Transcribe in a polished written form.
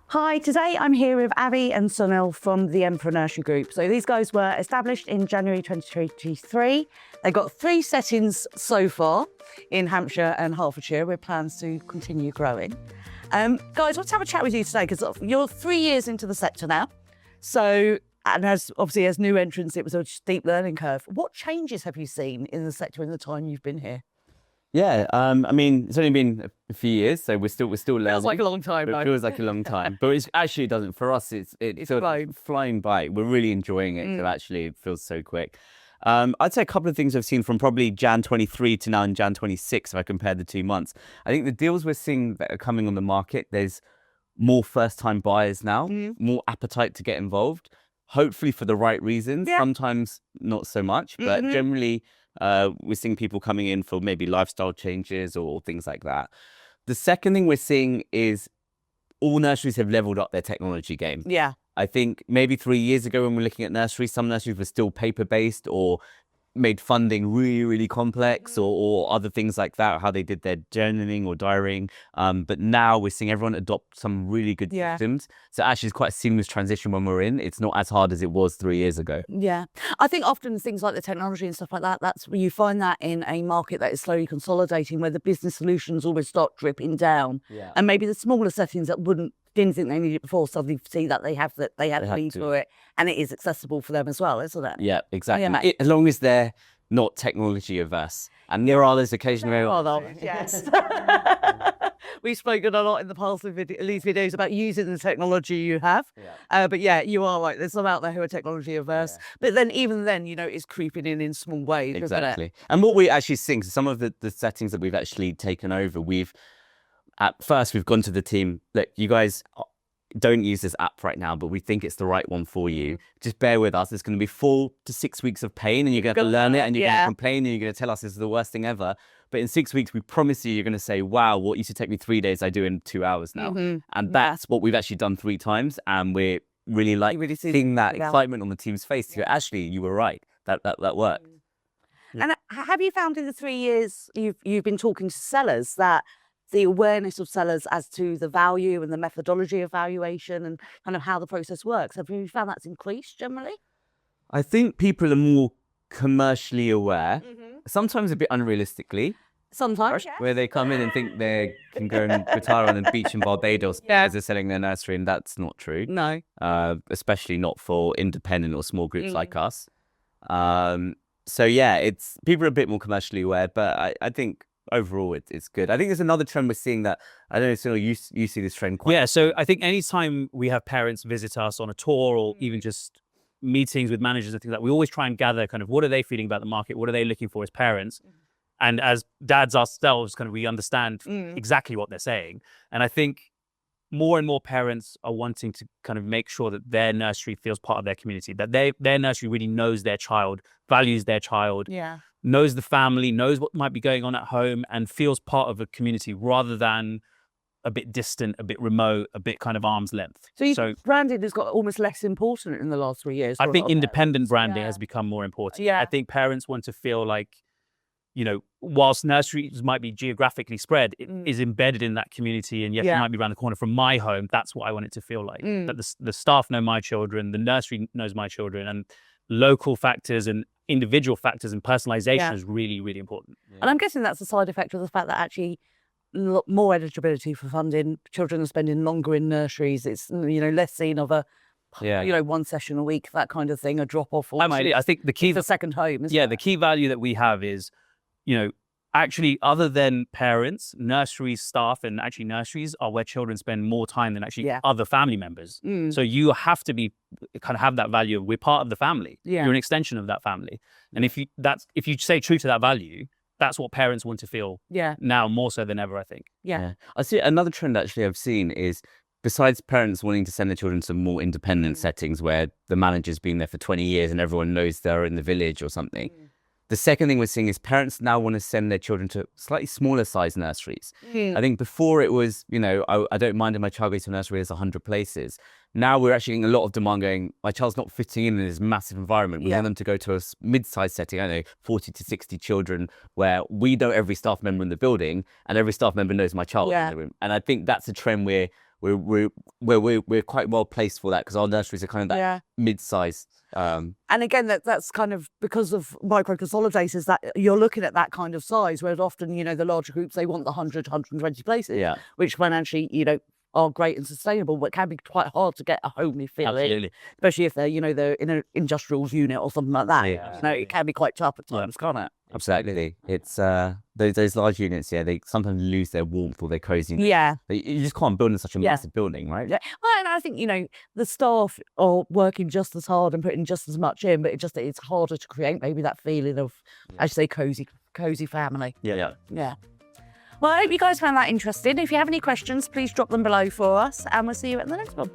Hi, today I'm here with Abby and Sunil from the Emperor Nursery Group. So these guys were established in January 2023. They've got 3 settings so far in Hampshire and Hertfordshire with plans to continue growing. Guys, let's have a chat with you today because you're 3 years into the sector now. So, and as new entrants, it was a steep learning curve. What changes have you seen in the sector in the time you've been here? Yeah, I mean, it's only been a few years, so we're still learning. Feels like a long time, though. It feels like a long time, but it actually doesn't. For us, it's flying by. We're really enjoying it. So actually, it feels so quick. I'd say a couple of things I've seen from probably Jan 23 to now in Jan 26. If I compare the 2 months, I think the deals we're seeing that are coming on the market, there's more first-time buyers now, more appetite to get involved. Hopefully for the right reasons. Yeah. Sometimes not so much, but generally. We're seeing people coming in for maybe lifestyle changes or things like that. The second thing we're seeing is all nurseries have leveled up their technology game. Yeah. I think maybe 3 years ago when we're looking at nurseries, some nurseries were still paper-based or made funding really, really complex or other things like that, how they did their journaling or diarying. But now we're seeing everyone adopt some really good systems. So actually it's quite a seamless transition when we're in. It's not as hard as it was 3 years ago. Yeah. I think often things like the technology and stuff like that, that's where you find that in a market that is slowly consolidating, where the business solutions always start dripping down. Yeah. And maybe the smaller settings that didn't think they needed it before suddenly see that they had to need for it, and it is accessible for them as well, isn't it? Yeah, exactly. As long as they're not technology averse, and there are those occasions where yes. We've spoken a lot in the past of these videos about using the technology you have, but yeah, you are right. There's some out there who are technology averse, but then even then, it's creeping in small ways. Exactly. And what we actually think, some of the settings that we've actually taken over, at first, we've gone to the team, look, you guys don't use this app right now, but we think it's the right one for you. Just bear with us. It's going to be 4 to 6 weeks of pain, and you're going to have to learn it, and you're going to complain, and you're going to tell us this is the worst thing ever. But in 6 weeks, we promise you, you're going to say, wow, what used to take me 3 days, I do in 2 hours now. And that's what we've actually done 3 times. And we're really seeing that excitement on the team's face to go, actually, you were right. That worked. And have you found in the 3 years you've been talking to sellers that the awareness of sellers as to the value and the methodology of valuation and kind of how the process works, have you found that's increased generally? I think people are more commercially aware, sometimes a bit unrealistically. Sometimes, where they come in and think they can go and retire on the beach in Barbados as they're selling their nursery, and that's not true. No. Especially not for independent or small groups like us. So yeah, people are a bit more commercially aware, but I think overall it's good. I think there's another trend we're seeing that, I don't know, Sunil, you see this trend quite. Yeah, so I think anytime we have parents visit us on a tour or even just meetings with managers and things like that, we always try and gather kind of what are they feeling about the market, what are they looking for as parents. And as dads ourselves, kind of we understand exactly what they're saying. And I think more and more parents are wanting to kind of make sure that their nursery feels part of their community, that their nursery really knows their child, values their child, knows the family, knows what might be going on at home, and feels part of a community rather than a bit distant, a bit remote, a bit kind of arm's length. So branding has got almost less important in the last 3 years. I think independent branding has become more important. I think parents want to feel like, whilst nurseries might be geographically spread, it is embedded in that community. And yes, it might be around the corner from my home. That's what I want it to feel like. That the staff know my children, the nursery knows my children, and local factors and individual factors and personalisation is really, really important. And I'm guessing that's a side effect of the fact that actually more eligibility for funding, children are spending longer in nurseries. It's, less seen of a, 1 session a week, that kind of thing, a drop off. I think the key, it's a second home, isn't it? The key value that we have is, actually, other than parents, nursery staff and actually nurseries are where children spend more time than actually other family members. So you have to have that value of, we're part of the family. You're an extension of that family. And if you stay true to that value, that's what parents want to feel now more so than ever, I think. I see another trend actually I've seen is, besides parents wanting to send their children to more independent settings where the manager's been there for 20 years and everyone knows they're in the village or something, the second thing we're seeing is parents now want to send their children to slightly smaller size nurseries. I think before it was, I don't mind if my child goes to a nursery there's 100 places. Now we're actually getting a lot of demand going, my child's not fitting in this massive environment. We want them to go to a mid-sized setting, 40 to 60 children, where we know every staff member in the building and every staff member knows my child in the room. And I think that's a trend we're we're quite well placed for that because our nurseries are kind of that mid-sized. And again, that's kind of because of micro consolidators that you're looking at that kind of size, whereas often, you know, the larger groups, they want the 100, 120 places, which financially, you know, are great and sustainable, but can be quite hard to get a homely feeling, especially if they're, you know, they're in an industrials unit or something like that. You know, it can be quite tough at times, can't it? Absolutely. It's those large units, they sometimes lose their warmth or their coziness. Yeah. You just can't build in such a massive building, right? Yeah. Well, and I think, you know, the staff are working just as hard and putting just as much in, but it's harder to create maybe that feeling of, as you say, cozy family. Yeah. Well, I hope you guys found that interesting. If you have any questions, please drop them below for us, and we'll see you at the next one.